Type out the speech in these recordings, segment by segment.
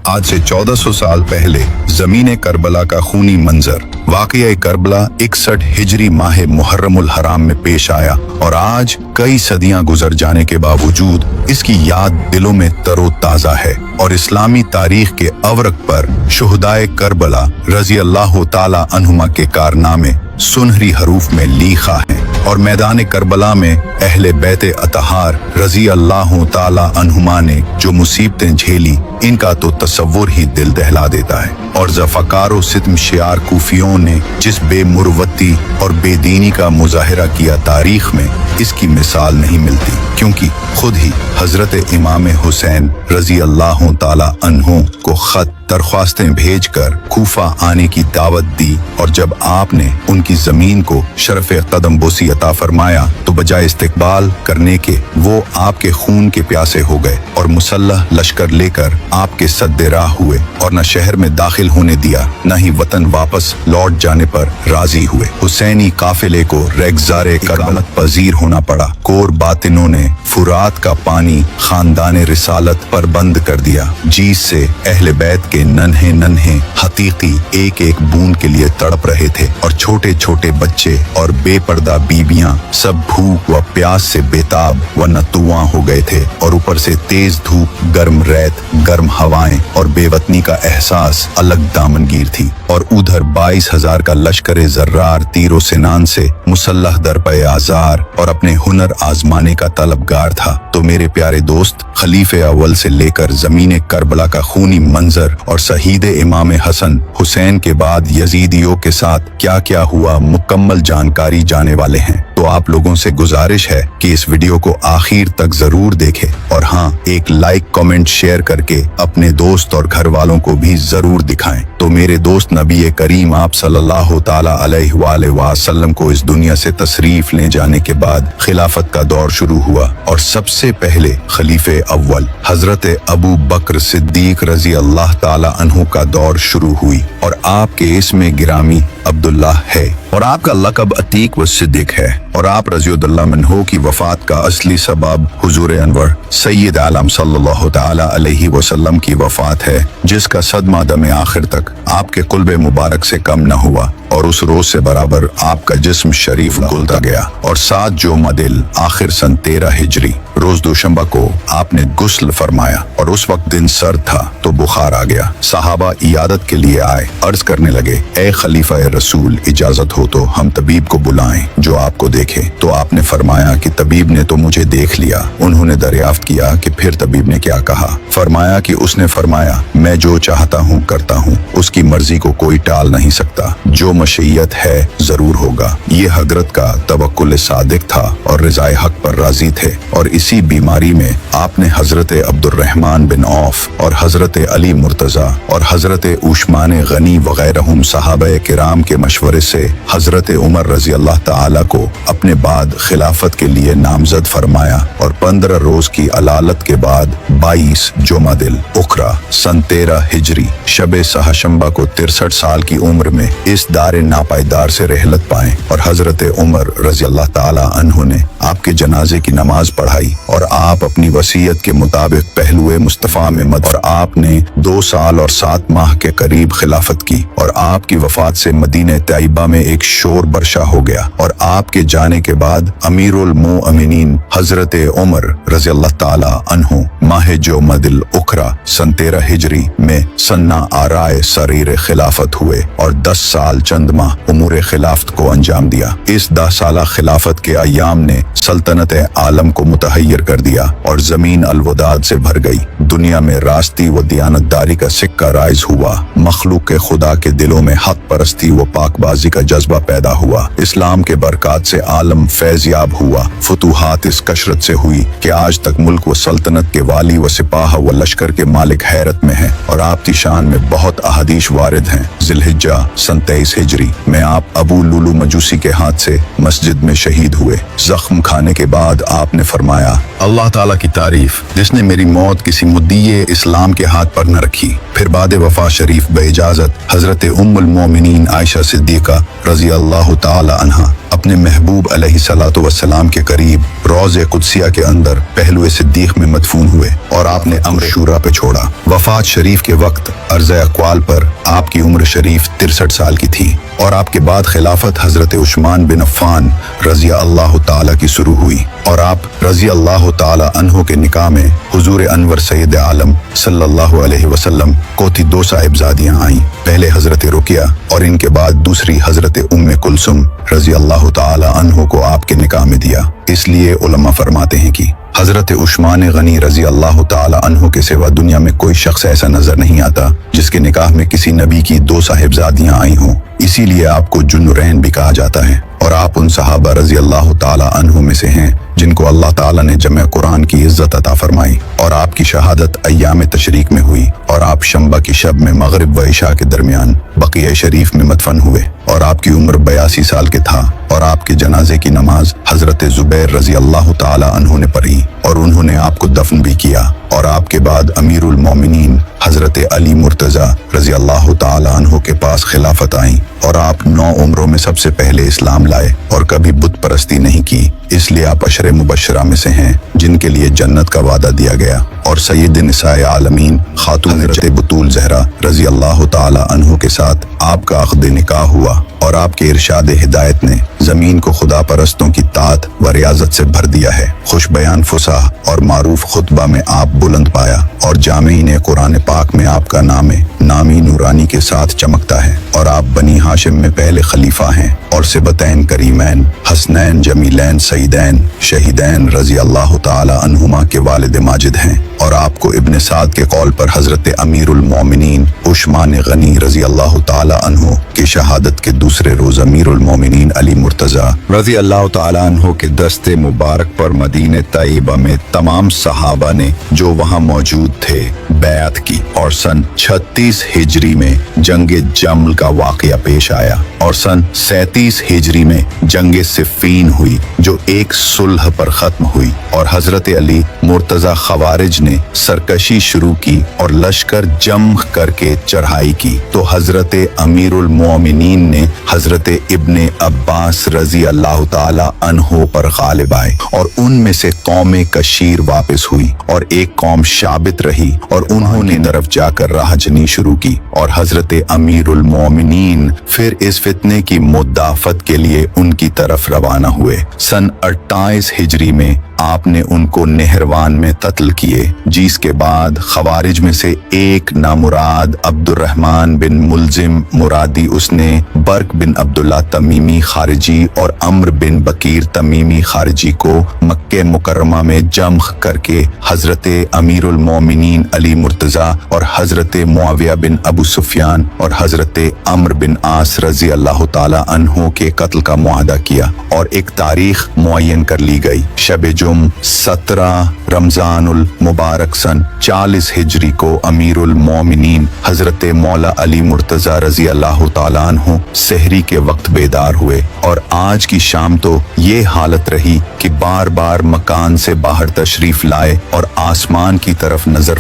आज से 1400 साल पहले जमीन करबला का खूनी मंजर वाक़या करबला 61 हिजरी माह मुहर्रमुल हराम में पेश आया और आज कई सदियां गुजर जाने के बावजूद इसकी याद दिलों में तरोताज़ा है और इस्लामी तारीख के अवरक पर शुहदाए करबला रजी अल्लाह ताला अन्हुमा के कारनामे सुनहरी हरूफ में लिखा है और मैदान करबला में अहले बैते अतहार रजी अल्लाह ताला अन्हुमा ने जो मुसीबतें झेली इनका तो तसव्वुर ही दिल दहला देता है और ज़फ़ाकारो सितम शियार कूफियों ने जिस बेमुरवती और बेदीनी का मुजाहिरा किया तारीख में इसकी मिसाल नहीं मिलती क्योंकि खुद ही हजरत इमाम हुसैन रजी अल्लाह ताला अन्हु को खत दरख्वास्तें भेजकर कूफा आने की दावत दी और जब आपने उनकी जमीन को शरफ कदम बोसी अता फरमाया तो बजाय इस्तकबाल करने के वो आपके खून के प्यासे हो गए और मुसल्लह लश्कर लेकर आपके सद्दे राह हुए और न शहर में दाखिल होने दिया न ही वतन वापस लौट जाने पर राजी हुए। हुसैनी काफिले को रेगज़ारे करबला पजीर होना पड़ा। कोर बातिनों ने फुरात का पानी खानदान रिसालत पर बंद कर दिया। जीस से अहले बैत के नन्हे नन्हे हकीकी एक एक बूंद के लिए तड़प रहे थे और छोटे छोटे बच्चे और बेपर्दा बीबियां सब भूख व प्यास से बेताब व नतुआ हो गए थे और ऊपर से तेज धूप, गर्म रेत, गर्म हवाएं और बेवतनी का एहसास अलग दामनगीर थी। और उधर 22,000 का लश्कर जर्रार तीरो सिनान से मुसल्लह दरपे आजार और अपने हुनर आजमाने का तलबगार था। तो मेरे प्यारे दोस्त, खलीफे अव्वल से लेकर जमीन करबला का खूनी मंजर और शहीद इमाम हसन हुसैन के बाद यजीदियों के साथ क्या क्या हुआ मुकम्मल जानकारी जाने वाले हैं। तो आप लोगों से गुजारिश है कि इस वीडियो को आखिर तक जरूर देखें और हाँ, एक लाइक कमेंट शेयर करके अपने दोस्त और घर वालों को भी जरूर दिखाएं। तो मेरे दोस्त, नबी करीम आप सल्लल्लाहु ताला अलैहि वसल्लम को इस दुनिया से तशरीफ ले जाने के बाद खिलाफत का दौर शुरू हुआ और सबसे पहले खलीफे अव्वल हजरत अबू बकर सिद्दीक रजी अल्लाह ताला अन्हु का दौर शुरू हुई और आपके इसमें गिरामी अब्दुल्ला है और आपका लक़ब अतीक व सिद्दीक है और आप रज़ियल्लाहु अन्हु की वफात का असली सबब हुजूर अनवर सैयद आलम सल्लल्लाहु ताला अलैहि वसल्लम की वफात है, जिसका सदमा दमे आखिर तक आपके कुल्बे मुबारक से कम न हुआ और उस रोज से बराबर आपका जिस्म शरीफ गुलता गया और 7 जुमादिल आखिर सन 13 हिजरी रोज दोशंबा को आपने गुस्ल फरमाया और उस वक्त दिन सर्द था तो बुखार आ गया। सहाबा इयादत के लिए आए, अर्ज करने लगे, ए खलीफा रसूल, इजाजत हो तो हम तबीब को बुलाएं जो आपको देखे। तो आपने फरमाया कि तबीब ने तो मुझे देख लिया। उन्होंने दरियाफ्त किया कि फिर तबीब ने क्या कहा। फरमाया कि उसने फरमाया, मैं जो चाहता हूँ करता हूँ, उसकी मर्जी को कोई टाल नहीं सकता, जो मशीयत है जरूर होगा। ये हजरत का तवक्कुल सादिक था और रिज़ाए हक पर राजी थे और इसी बीमारी में आपने हजरत अब्दुर्रहमान बिन औफ और हजरत अली मुर्तजा और हजरत उस्मान गनी वगैरहुम सहाबा किराम के मशवरे से हजरत उमर रजी अल्लाह ताला को अपने बाद खिलाफत के लिए नामजद फरमाया और 15 रोज की अलालत के बाद 22 जुमादिल उखरा सन 13 हिजरी शबे सहशंबा को 63 साल की उम्र में इस दारे नापायदार से रहलत पाए और हजरत उमर रजी अल्लाह ताला अन्हु ने आपके जनाजे की नमाज पढ़ाई और आप अपनी वसीयत के मुताबिक पहलुए मुस्तफा में मद और आपने 2 साल और 7 माह के करीब खिलाफत की और आपकी वफात से मदीने तैयबा में एक शोर बर्शा हो गया और आपके जाने के बाद अमीरुल मोअमिनीन हजरत उमर रजी अल्लाह ताला अन्हु माह जुमादिल उखरा सन 13 हिजरी में सन्ना आराए सरीर खिलाफत हुए और 10 साल चंद माह उमूर खिलाफत को अंजाम दिया। इस 10 साला खिलाफत के अयाम ने सल्तनत आलम को मुतहय्यर कर दिया और जमीन अलवदाद से भर गई। दुनिया में रास्ती व दियानतदारी का सिक्का राइज हुआ। मखलूक के खुदा के दिलों में हक परस्ती व पाकबाजी का जज्बा पैदा हुआ। इस्लाम के बरकत से आलम फैज़याब हुआ। फुतूहात इस कशरत से हुई कि आज तक मुल्क व सल्तनत के वाली व सिपाह व लश्कर के मालिक हैरत में हैं और आपकी शान में बहुत अहादीस वारिद हैं। जिलहिज्जा सन 23 हिजरी में आप अबू लुलू मजूसी के हाथ से मस्जिद में शहीद हुए। जख्म खाने के बाद आपने फरमाया, अल्लाह ताला की तारीफ जिसने मेरी मौत किसी मुद्दीए इस्लाम के हाथ पर न रखी। फिर बाद वफा शरीफ बेइजाजत हजरत उम्मुल मोमिनीन आयशा सिद्दीका रजी अल्लाह ताला अन्हा अपने महबूब अलैहिस्सलातु वस्सलाम के करीब रोज़े कुदसिया के अंदर पहलुए सिद्दीक में मदफून हुए और आपने अम्र शूरा पे छोड़ा। वफात शरीफ के वक्त अर्ज़ अक़वाल पर आपकी उम्र शरीफ 63 साल की थी और आपके बाद खिलाफत हजरत उस्मान बिन अफ़्फ़ान रज़ी अल्लाह ताला की शुरू हुई और आप रज़ी अल्लाह ताला अन्हो के निकाह में हुजूर अनवर सैयद आलम सल्लल्लाहु अलैहि वसल्लम को थी 2 साहिबजादियां आईं। पहले हजरत रुकिया और इनके बाद दूसरी हजरत उम्मे कुलसुम रज़ी अल्लाह ताला अन्हो को आपके निकाह में दिया। इसलिए उलमा फरमाते हैं कि हजरत उस्मान गनी रज़ी अल्लाह ताला अन्हो के सिवा दुनिया में कोई शख्स ऐसा नजर नहीं आता जिसके निकाह में किसी नबी की 2 साहिबजादियां आई हों। इसीलिए आपको जुन्नुरैन भी कहा जाता है और आप उन सहाबा रज़ी अल्लाह ताला अन्हो में से हैं जिनको अल्लाह ताला ने जमे कुरान की इज्जत अता फरमाई और आपकी शहादत अय्याम तशरीक में हुई और आप शंबा की शब में मगरिब व इशा के दरमियान बक़िया शरीफ में मदफन हुए और आपकी उम्र 82 साल के था और आपके जनाजे की नमाज हजरत जुबैर रज़ी अल्लाह ताला अन्हो ने पढ़ी और उन्होंने आपको दफन भी किया और आपके बाद अमीरुल मोमिनीन हजरत अली मुर्तजा रज़ी अल्लाह ताला अन्हो के पास खिलाफत आई और आप 9 उम्रों में सबसे पहले इस्लाम लाए और कभी बुत परस्ती नहीं की। इसलिए आप अशरे मुबशरा में से हैं जिनके लिए जन्नत का वादा दिया गया और सैयद निसाए आलमीन खातून बतूल ज़हरा रज़ी अल्लाह ताला अन्हो के साथ आपका अक़द निकाह हुआ और आपके इरशाद हिदायत ने जमीन को खुदा परस्तों की तात व रियाजत से भर दिया है। खुश बयान फुसाह और मारूफ खुतबा में आप बुलंद पाया और जामीन कुरान पाक में आपका नामी नूरानी के साथ चमकता है और आप बनी हाशिम में पहले खलीफा हैं और सिबतैन करीमैन हसनैन जमीलैन सईदैन शहीदैन रज़ी अल्लाह ताला अन्हुमा के वालिद माजिद हैं और आपको इब्न साद के कौल पर हजरत अमीरुल मोमिनीन उस्मान गनी रज़ी अल्लाह ताला अन्हु की शहादत के दूसरे रोज अमीरुल मोमिनीन अली मुर्तजा रज़ी अल्लाह ताला अन्हु के दस्ते मुबारक पर मदीने तैयबा में तमाम सहाबा ने जो वहाँ मौजूद थे बैत की और सन 36 हिजरी में जंगे जमल का वाक़या पेश आया और सन 37 हिजरी में जंगे सिफ़ीन हुई जो एक सुलह पर खत्म हुई और हजरत अली मुर्तजा खवारिज ने सरकशी शुरू की और लश्कर जम करके चढ़ाई की तो हजरत अमीरुल मोमिनीन ने हजरत इब्ने अब्बास रज़ी अल्लाह ताला अन्हो पर गालिब आए और उनमें से कौम कशीर वापस हुई और एक कौम शाबित रही और उन्होंने तरफ जाकर राहजनी शुरू की और हजरत अमीरुल मोमिनीन फिर इस फितने की मुदाफत के लिए उनकी तरफ रवाना हुए। सन 28 हिजरी में आपने उनको नेहरवान में कत्ल किए जिसके बाद खवारिज में से एक नामुराद अब्दुर्रहमान बिन मुलजिम मुरादी उसने बर्क बिन अब्दुल्ला तमीमी खारिजी और अम्र बिन बकीर तमीमी खारिजी को मक्के मुकर्रमा में जम्ह करके हजरत अमीरुल मोमिनीन अली मुर्तजा और हजरत मुआविया बिन अबू सुफियान और हजरत अम्र बिन आस रज़ी अल्लाह ताला अन्हो के कत्ल का मुआहदा किया और एक तारीख मुअय्यन कर ली गई। शब 17 रमजानुल मुबारक सन 40 हिजरी को अमीरुल मोमिनीन हजरत मौला अली मुर्तजा रज़ी अल्लाह ताला अन्हु सहरी के वक्त बेदार हुए और आज की शाम तो ये हालत रही कि बार बार मकान से बाहर तशरीफ लाए और आसमान की तरफ नजर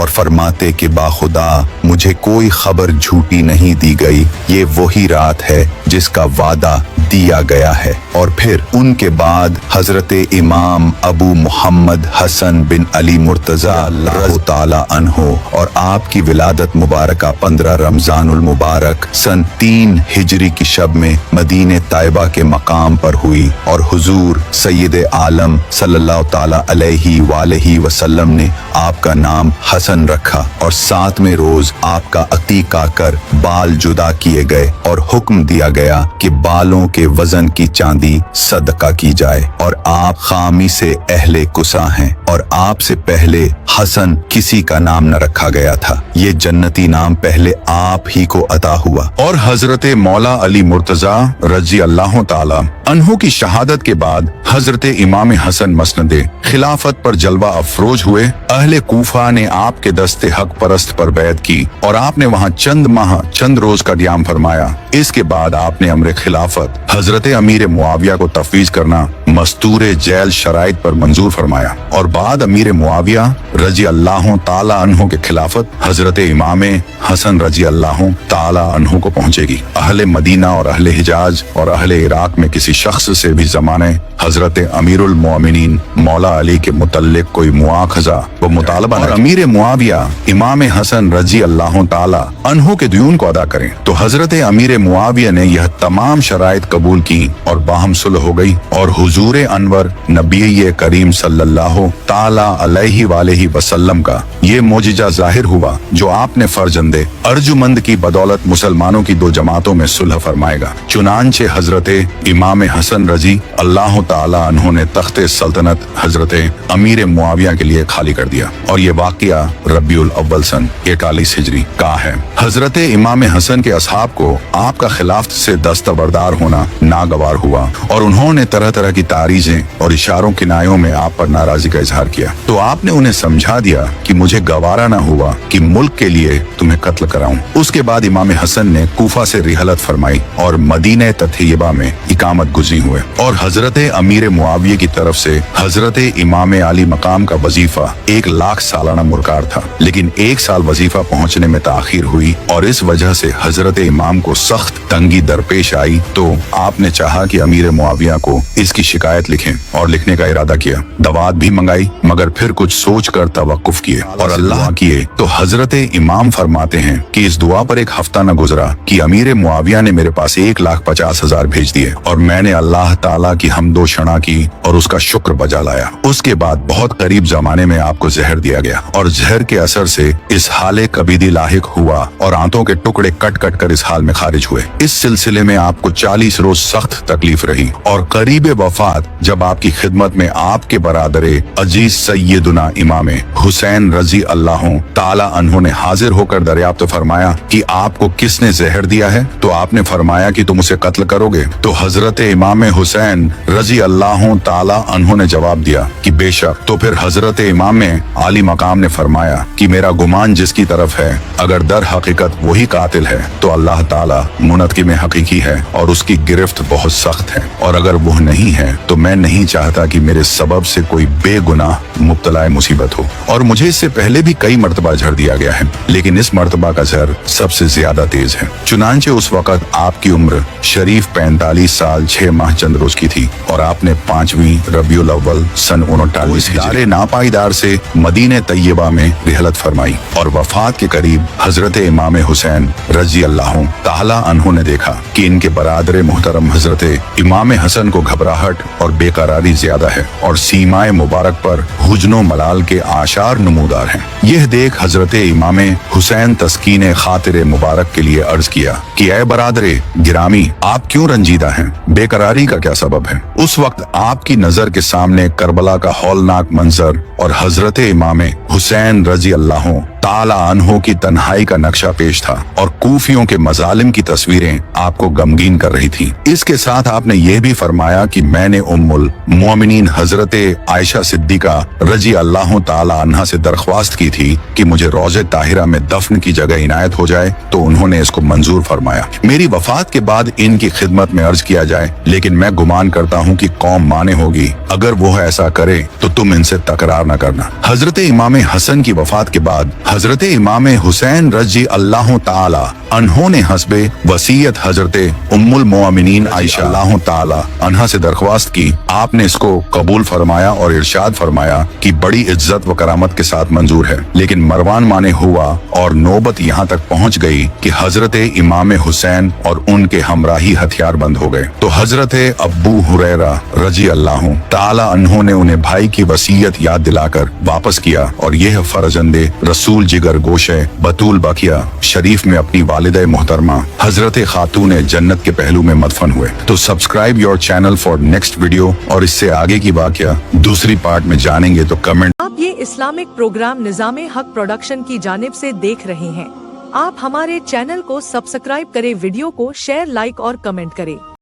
फरमाते कि बाखुदा मुझे कोई खबर झूठी नहीं दी गई, ये वही रात है जिसका वादा दिया गया है। और फिर उनके बाद हजरत इमाम अबू मुहम्मद हसन बिन अली मुर्तजा रज़ी ताला अन्हो और आपकी विलादत मुबारका 15 रमजानुल मुबारक सन 3 हिजरी की शब में मदीने ताइबा के मकाम पर हुई और हुजूर सैयद आलम सल्लल्लाहु ताला अलैहि वसल्लम ने आपका नाम हसन रखा और 7वें रोज आपका अकीका कर बाल जुदा किए गए और हुक्म दिया गया कि बालों के वजन की चांदी सदका की जाए और आप खामी से अहले कुसा हैं और आपसे पहले हसन किसी का नाम न रखा गया था, ये जन्नती नाम पहले आप ही को अता हुआ। और हजरत मौला अली मुर्तजा रज़ी अल्लाह ताला अन्हु की शहादत के बाद हजरत इमाम हसन मसनदे खिलाफत पर जलवा अफरोज हुए। अहले कूफा ने आपके दस्ते हक परस्त पर बैत की और आपने वहाँ चंद रोज का क़याम फरमाया। इसके बाद आपने अमर खिलाफत हजरत अमीर मुआविया को तफवीज करना मस्तूर जेल शराइत पर मंजूर फरमाया और बाद अमीर मुआविया रजी अल्लाह ताला अन्हो के खिलाफत हजरत इमाम हसन रजी अल्लाह ताला अन्हो को पहुंचेगी। अहले मदीना और अहले हिजाज और अहले इराक में किसी शख्स से भी जमाने हजरत अमीरुल मोमिनीन मौला अली के मुतल्लिक कोई मुआखजा व मुतालबा और अमीर मुआविया इमाम हसन रजी अल्लाह ताला अन्हो के दुयून को अदा करें, तो हजरत अमीर मुआविया ने यह तमाम शराइत कबूल की और बाहम सुलह हो गई और हुजूर अनवर नबी करीम सल्लल्लाहु ताला अलैहि वालैहि वसल्लम का ये मोजिजा जाहिर हुआ जो आपने फर्जंदे अर्जुमंद की बदौलत मुसलमानों की दो जमातों में सुलह फरमाएगा। चुनांचे हजरत इमाम हसन रजी अल्लाह ताला अन्हो ने तख्ते सल्तनत हजरत अमीर मुआविया के लिए खाली कर दिया और ये वाकया रबीउल अव्वल सन 41 हिजरी का है। हजरत इमाम हसन के असहाब को आपका खिलाफत से दस्तबरदार होना नागवार हुआ और उन्होंने तरह तरह की तारीजें और इशारों किनायों में आप पर नाराजगी का इजहार किया, तो आपने उन्हें समझा दिया कि मुझे गवारा न हुआ कि मुल्क के लिए तुम्हें कत्ल कराऊं। उसके बाद इमाम हसन ने कूफा से रिहलत फरमाई और मदीने तथयबा में इकामत गुज़री हुए और हजरत अमीर मुआविया की तरफ से हजरत इमाम अली मकाम का वजीफा 1 लाख सालाना मुरकार था, लेकिन 1 साल वजीफा पहुंचने में ताखीर हुई और इस वजह से हजरत इमाम को सख्त तंगी दरपेश आई। तो आपने चाहा कि अमीर मुआविया को इसकी शिकायत लिखें और लिखने का इरादा किया। दवात भी मंगाई मगर फिर कुछ सोच कर तवक्कुफ किए और अल्लाह किए, तो हजरत इमाम फरमाते हैं कि इस दुआ पर 1 हफ्ता न गुजरा कि अमीर मुआविया ने मेरे पास 1,50,000 भेज दिए और मैंने अल्लाह ताला की हमदो शना की और उसका शुक्र बजा लाया। उसके बाद बहुत करीब जमाने में आपको जहर दिया गया और जहर के असर से इस हाले कबीदी लाहिक हुआ और आंतों के टुकड़े कट कट कर इस हाल में खारिज हुए। इस सिलसिले में आपको 40 रोज सख्त तकलीफ रही और करीब वफात जब आपकी खिदमत में आपके बरादरे अजीज सैयदुना इमाम हुसैन रजी अल्लाह ताला अन्हो ने हाजिर होकर दरियाफ्त फरमाया कि आपको किसने जहर दिया है, तो आपने फरमाया कि तुम उसे कत्ल करोगे। तो हजरत इमाम हुसैन रजी अल्लाह ताला अन्हो ने जवाब दिया कि बेशक। तो फिर हजरत इमाम आली मकाम ने फरमाया कि मेरा गुमान जिसकी तरफ है अगर दर हकीकत वही कातिल है तो अल्लाह ताला मुनतकी में हकीकी है और उसकी गिरफ्त बहुत सख्त है, और अगर वह नहीं है तो मैं नहीं चाहता कि मेरे सबब से कोई बेगुनाह मुब्तला मुसीबत हो। और मुझे इससे पहले भी कई मर्तबा झड़ दिया गया है, लेकिन इस मर्तबा का जहर सबसे ज्यादा तेज है। चुनांचे उस वक्त आपकी उम्र शरीफ 45 साल 6 माह चंद रोज की थी और आपने 5वीं रबीउल अव्वल सन 39 हिजरी नापाईदार से मदीने तैयबा में रिहलत फरमाई और वफात के करीब हजरत इमाम हुसैन रजी अल्लाह ताला अन्हो ने देखा कि इनके बरादर मुहतरम हजरत इमाम हसन को घबराहट और बेकरारी ज्यादा है और सीमाए मुबारक पर हुजनो मलाल के आशार नमूदार हैं। यह देख हजरत इमाम हुसैन तस्कीन खातिर मुबारक के लिए अर्ज किया कि ऐ बरादरे गिरामी, आप क्यों रंजीदा हैं? बेकरारी का क्या सबब है? उस वक्त आपकी नजर के सामने करबला का हौलनाक मंजर और हजरत इमाम हुसैन रजी अल्लाह ताला अन्हो की तन्हाई का नक्शा पेश था और कूफियों के मजालिम की तस्वीरें आपको गमगीन कर रही थी। इसके साथ आपने यह भी फरमाया कि मैंने उम्मुल मोमिनीन हजरत आयशा सिद्दीका रजी अल्लाह ताला अन्हा से दरख्वास्त की थी कि मुझे रोज़े ताहिरा में दफन की जगह इनायत हो जाए, तो उन्होंने इसको मंजूर फरमाया। मेरी वफात के बाद इनकी खिदमत में अर्ज किया जाए, लेकिन मैं गुमान करता हूँ कि कौम माने होगी। अगर वो ऐसा करे तो तुम इनसे तकरार न करना। हजरत इमाम हसन की वफात के बाद हजरत इमाम हुसैन रजी अल्लाह ताला अन्हो ने हस्बे वसीयत हजरत उम्मुल मोमिनीन आयशा अल्लाह ताला अन्हा से दरख्वास्त की। आपने इसको कबूल फरमाया और इरशाद फरमाया कि बड़ी इज्जत व करामत के साथ मंजूर है, लेकिन मरवान माने हुआ और नौबत यहाँ तक पहुँच गई कि हजरत इमाम हुसैन और उनके हमराही हथियार बंद हो गए। तो हजरत अब्बू हुरैरा रजी अल्लाह ताला अन्हो ने उन्हें भाई की वसीयत याद दिलाकर वापस किया और यह फरजंदे रसूल जिगर गोशे बतूल बकिया शरीफ में अपनी वालिदा मोहतरमा हजरत खातून जन्नत के पहलू में मदफन हुए। तो subscribe your channel for next video और इससे आगे की वाकया दूसरी पार्ट में जानेंगे, तो कमेंट। आप ये इस्लामिक प्रोग्राम निज़ामे हक प्रोडक्शन की जानिब से देख रहे हैं। आप हमारे चैनल को सब्सक्राइब करें, वीडियो को शेयर, लाइक और कमेंट करें।